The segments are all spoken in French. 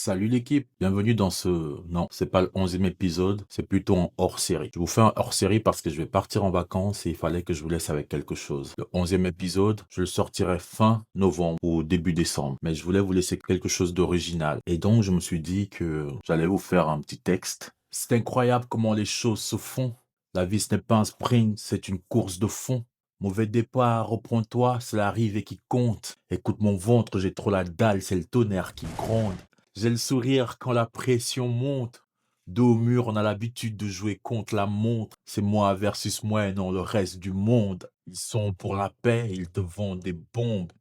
Salut l'équipe, bienvenue dans ce... Non, c'est pas le 11e épisode, c'est plutôt un hors-série. Je vous fais un hors-série parce que je vais partir en vacances et il fallait que je vous laisse avec quelque chose. Le 11e épisode, je le sortirai fin novembre ou début décembre, mais je voulais vous laisser quelque chose d'original. Et donc je me suis dit que j'allais vous faire un petit texte. C'est incroyable comment les choses se font. La vie ce n'est pas un sprint, c'est une course de fond. Mauvais départ, reprends-toi, c'est l'arrivée qui compte. Écoute mon ventre, j'ai trop la dalle, c'est le tonnerre qui gronde. J'ai le sourire quand la pression monte. Dos au mur, on a l'habitude de jouer contre la montre. C'est moi versus moi et non le reste du monde. Ils sont pour la paix, ils te vendent des bombes.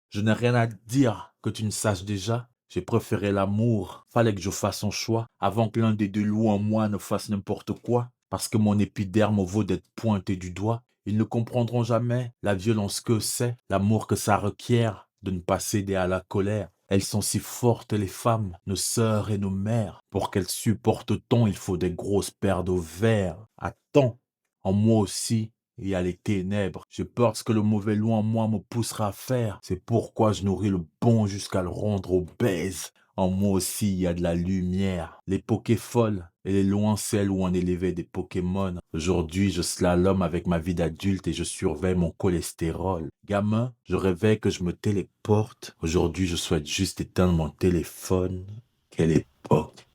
Je n'ai rien à dire que tu ne saches déjà. J'ai préféré l'amour. Fallait que je fasse un choix avant que l'un des deux loups en moi ne fasse n'importe quoi. Parce que mon épiderme vaut d'être pointé du doigt. Ils ne comprendront jamais la violence que c'est, l'amour que ça requiert de ne pas céder à la colère. Elles sont si fortes, les femmes, nos sœurs et nos mères. Pour qu'elles supportent tant, il faut des grosses paires de verre. Attends, en moi aussi, il y a les ténèbres. J'ai peur de ce que le mauvais loup en moi me poussera à faire. C'est pourquoi je nourris le bon jusqu'à le rendre obèse. En moi aussi, il y a de la lumière. L'époque est folle. Elle est loin celle où on élevait des Pokémon. Aujourd'hui, je slalom avec ma vie d'adulte et je surveille mon cholestérol. Gamin, je rêvais que je me téléporte. Aujourd'hui, je souhaite juste éteindre mon téléphone. Quelle époque!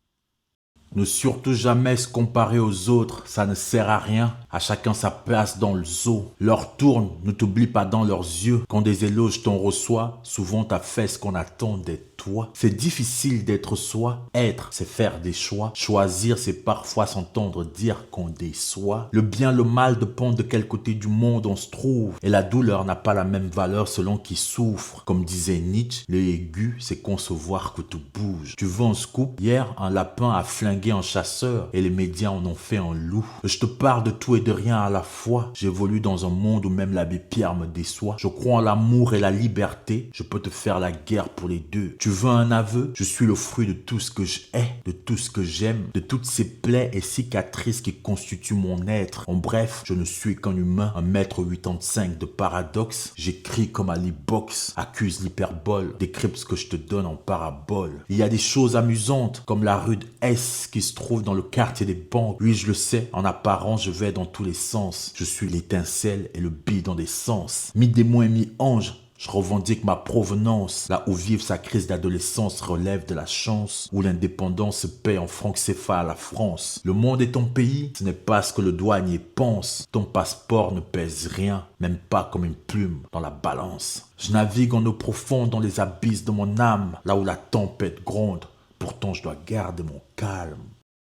Ne surtout jamais se comparer aux autres, ça ne sert à rien. À chacun sa place dans le zoo. Leur tourne, ne t'oublie pas dans leurs yeux. Quand des éloges t'en reçoit, souvent t'as fait ce qu'on attend de toi. C'est difficile d'être soi. Être, c'est faire des choix. Choisir, c'est parfois s'entendre dire qu'on déçoit. Le bien, le mal dépend de quel côté du monde on se trouve. Et la douleur n'a pas la même valeur selon qui souffre. Comme disait Nietzsche, le aigu, c'est concevoir que tout bouge. Tu veux un scoop? Hier, un lapin a flingué un chasseur et les médias en ont fait un loup. Je te parle de tout et de rien à la fois. J'évolue dans un monde où même l'abbé Pierre me déçoit. Je crois en l'amour et la liberté. Je peux te faire la guerre pour les deux. Tu veux un aveu? Je suis le fruit de tout ce que je hais, de tout ce que j'aime, de toutes ces plaies et cicatrices qui constituent mon être. En bref, je ne suis qu'un humain, 1,85 m de paradoxe. J'écris comme Ali Box, accuse l'hyperbole, décrypte ce que je te donne en parabole. Il y a des choses amusantes, comme la rue de S qui se trouve dans le quartier des banques. Oui, je le sais, en apparence, je vais dans tous les sens. Je suis l'étincelle et le bidon des sens. Mi-démon et mi-ange, je revendique ma provenance. Là où vivre sa crise d'adolescence relève de la chance, où l'indépendance se paie en francs CFA à la France. Le monde est ton pays, ce n'est pas ce que le douanier pense. Ton passeport ne pèse rien, même pas comme une plume dans la balance. Je navigue en eau profonde dans les abysses de mon âme, là où la tempête gronde. Pourtant je dois garder mon calme.